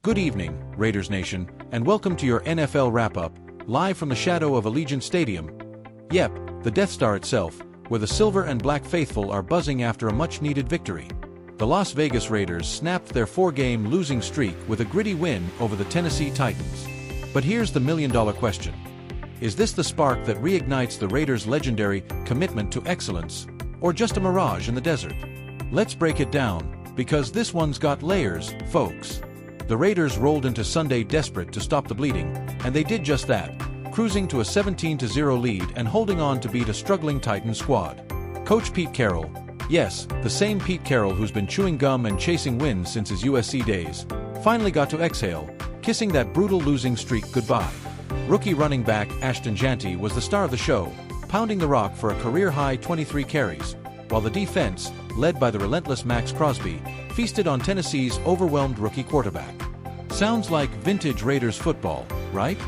Good evening, Raiders Nation, and welcome to your NFL wrap-up, live from the shadow of Allegiant Stadium. Yep, the Death Star itself, where the silver and black faithful are buzzing after a much-needed victory. The Las Vegas Raiders snapped their 4-game losing streak with a gritty win over the Tennessee Titans. But here's the million-dollar question. Is this the spark that reignites the Raiders' legendary commitment to excellence, or just a mirage in the desert? Let's break it down, because this one's got layers, folks. The Raiders rolled into Sunday desperate to stop the bleeding, and they did just that, cruising to a 17-0 lead and holding on to beat a struggling Titans squad. Coach Pete Carroll, yes, the same Pete Carroll who's been chewing gum and chasing wins since his USC days, finally got to exhale, kissing that brutal losing streak goodbye. Rookie running back Ashton Jeanty was the star of the show, pounding the rock for a career-high 23 carries, while the defense, led by the relentless Max Crosby, feasted on Tennessee's overwhelmed rookie quarterback. Sounds like vintage Raiders football, right?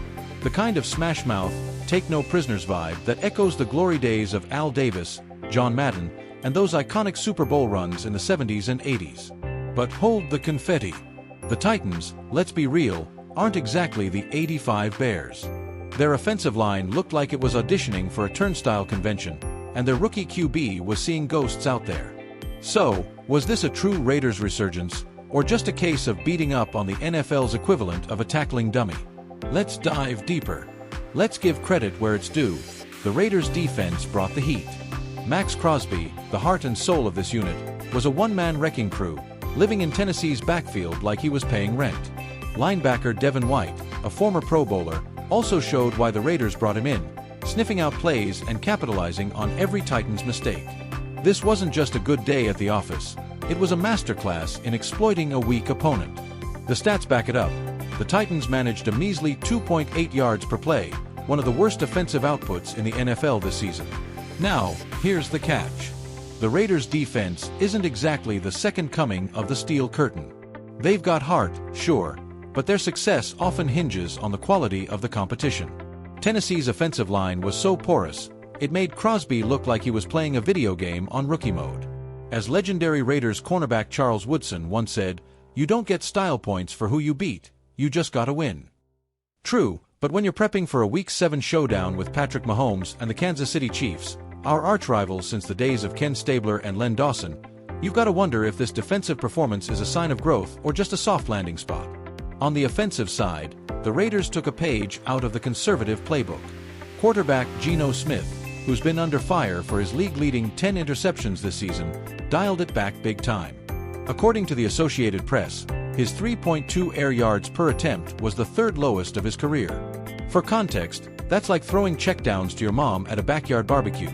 The kind of smash-mouth, take-no-prisoners vibe that echoes the glory days of Al Davis, John Madden, and those iconic Super Bowl runs in the 70s and 80s. But hold the confetti. The Titans, let's be real, aren't exactly the '85 Bears. Their offensive line looked like it was auditioning for a turnstile convention, and their rookie QB was seeing ghosts out there. So, was this a true Raiders resurgence, or just a case of beating up on the NFL's equivalent of a tackling dummy? Let's dive deeper. Let's give credit where it's due. The Raiders' defense brought the heat. Max Crosby, the heart and soul of this unit, was a one-man wrecking crew, living in Tennessee's backfield like he was paying rent. Linebacker Devin White, a former Pro Bowler, also showed why the Raiders brought him in, sniffing out plays and capitalizing on every Titans mistake. This wasn't just a good day at the office, it was a masterclass in exploiting a weak opponent. The stats back it up. The Titans managed a measly 2.8 yards per play, one of the worst offensive outputs in the NFL this season. Now, here's the catch. The Raiders' defense isn't exactly the second coming of the Steel Curtain. They've got heart, sure, but their success often hinges on the quality of the competition. Tennessee's offensive line was so porous, it made Crosby look like he was playing a video game on rookie mode. As legendary Raiders cornerback Charles Woodson once said, "You don't get style points for who you beat, you just gotta win." True, but when you're prepping for a Week 7 showdown with Patrick Mahomes and the Kansas City Chiefs, our arch-rivals since the days of Ken Stabler and Len Dawson, you've got to wonder if this defensive performance is a sign of growth or just a soft landing spot. On the offensive side, the Raiders took a page out of the conservative playbook. Quarterback Geno Smith, who's been under fire for his league-leading 10 interceptions this season, dialed it back big time. According to the Associated Press, his 3.2 air yards per attempt was the third lowest of his career. For context, that's like throwing checkdowns to your mom at a backyard barbecue.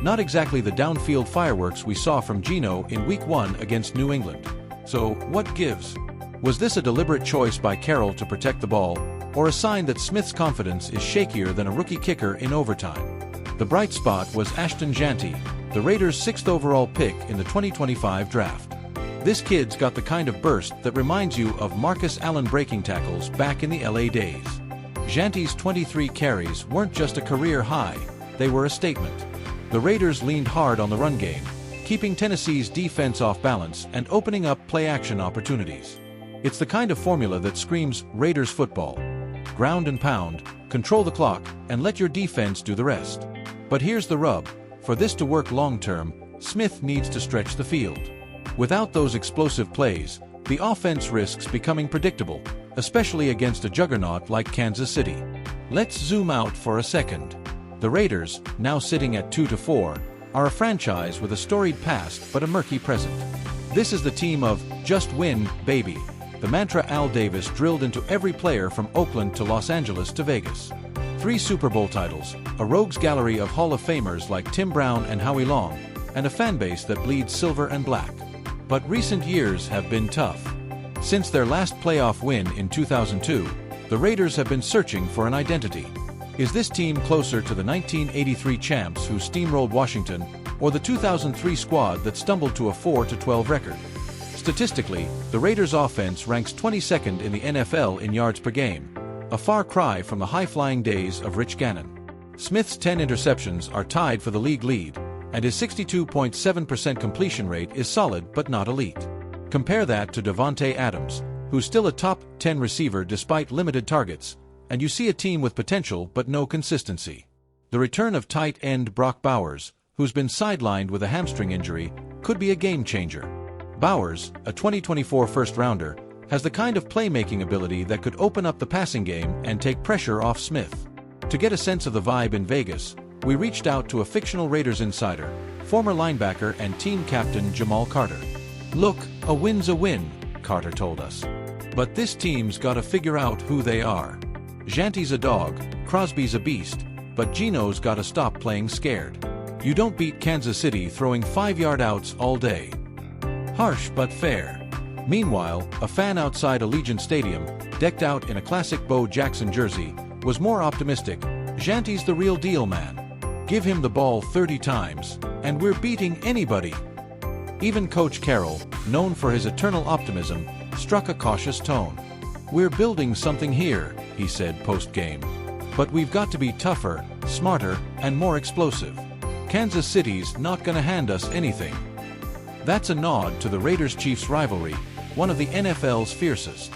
Not exactly the downfield fireworks we saw from Geno in Week 1 against New England. So, what gives? Was this a deliberate choice by Carroll to protect the ball, or a sign that Smith's confidence is shakier than a rookie kicker in overtime? The bright spot was Ashton Jeanty, the Raiders' 6th overall pick in the 2025 draft. This kid's got the kind of burst that reminds you of Marcus Allen breaking tackles back in the LA days. Jeanty's 23 carries weren't just a career high, they were a statement. The Raiders leaned hard on the run game, keeping Tennessee's defense off balance and opening up play-action opportunities. It's the kind of formula that screams Raiders football. Ground and pound, control the clock, and let your defense do the rest. But here's the rub. For this to work long-term, Smith needs to stretch the field. Without those explosive plays, the offense risks becoming predictable, especially against a juggernaut like Kansas City. Let's zoom out for a second. The Raiders, now sitting at 2-4, are a franchise with a storied past but a murky present. This is the team of "just win, baby," the mantra Al Davis drilled into every player from Oakland to Los Angeles to Vegas. 3 Super Bowl titles, a rogues gallery of Hall of Famers like Tim Brown and Howie Long, and a fanbase that bleeds silver and black. But recent years have been tough. Since their last playoff win in 2002, the Raiders have been searching for an identity. Is this team closer to the 1983 champs who steamrolled Washington, or the 2003 squad that stumbled to a 4-12 record? Statistically, the Raiders' offense ranks 22nd in the NFL in yards per game, a far cry from the high-flying days of Rich Gannon. Smith's 10 interceptions are tied for the league lead, and his 62.7% completion rate is solid but not elite. Compare that to Davante Adams, who's still a top 10 receiver despite limited targets, and you see a team with potential but no consistency. The return of tight end Brock Bowers, who's been sidelined with a hamstring injury, could be a game-changer. Bowers, a 2024 first-rounder, has the kind of playmaking ability that could open up the passing game and take pressure off Smith. To get a sense of the vibe in Vegas, we reached out to a fictional Raiders insider, former linebacker and team captain Jamal Carter. "Look, a win's a win," Carter told us. "But this team's gotta figure out who they are. Janty's a dog, Crosby's a beast, but Gino's gotta stop playing scared. You don't beat Kansas City throwing 5-yard outs all day." Harsh but fair. Meanwhile, a fan outside Allegiant Stadium, decked out in a classic Bo Jackson jersey, was more optimistic. "Janty's the real deal, man. Give him the ball 30 times, and we're beating anybody." Even Coach Carroll, known for his eternal optimism, struck a cautious tone. "We're building something here," he said post-game. "But we've got to be tougher, smarter, and more explosive. Kansas City's not gonna hand us anything." That's a nod to the Raiders-Chiefs rivalry, one of the NFL's fiercest.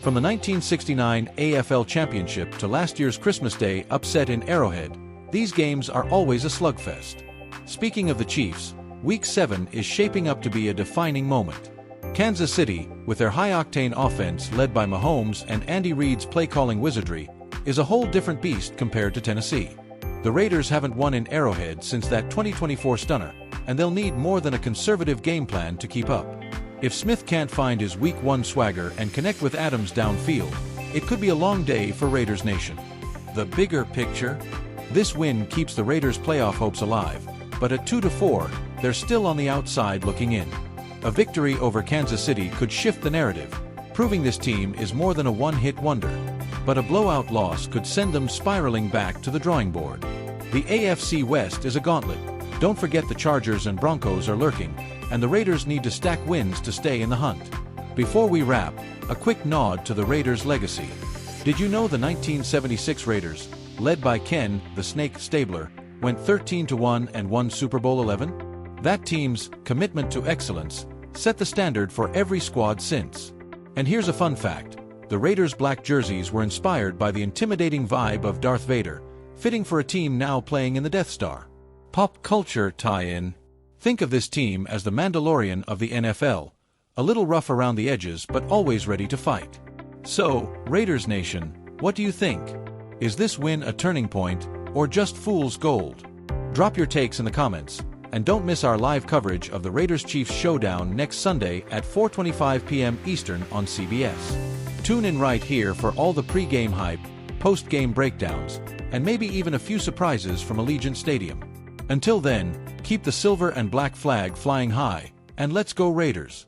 From the 1969 AFL Championship to last year's Christmas Day upset in Arrowhead, these games are always a slugfest. Speaking of the Chiefs, Week 7 is shaping up to be a defining moment. Kansas City, with their high-octane offense led by Mahomes and Andy Reid's play-calling wizardry, is a whole different beast compared to Tennessee. The Raiders haven't won in Arrowhead since that 2024 stunner, and they'll need more than a conservative game plan to keep up. If Smith can't find his Week 1 swagger and connect with Adams downfield, it could be a long day for Raiders Nation. The bigger picture? This win keeps the Raiders' playoff hopes alive, but at 2-4, they're still on the outside looking in. A victory over Kansas City could shift the narrative, proving this team is more than a one-hit wonder. But a blowout loss could send them spiraling back to the drawing board. The AFC West is a gauntlet. Don't forget the Chargers and Broncos are lurking, and the Raiders need to stack wins to stay in the hunt. Before we wrap, a quick nod to the Raiders' legacy. Did you know the 1976 Raiders, led by Ken, the Snake Stabler, went 13-1 and won Super Bowl 11? That team's commitment to excellence set the standard for every squad since. And here's a fun fact. The Raiders' black jerseys were inspired by the intimidating vibe of Darth Vader, fitting for a team now playing in the Death Star. Pop culture tie-in. Think of this team as the Mandalorian of the NFL, a little rough around the edges but always ready to fight. So, Raiders Nation, what do you think? Is this win a turning point, or just fool's gold? Drop your takes in the comments, and don't miss our live coverage of the Raiders-Chiefs showdown next Sunday at 4:25 p.m. Eastern on CBS. Tune in right here for all the pre-game hype, post-game breakdowns, and maybe even a few surprises from Allegiant Stadium. Until then, keep the silver and black flag flying high, and let's go Raiders!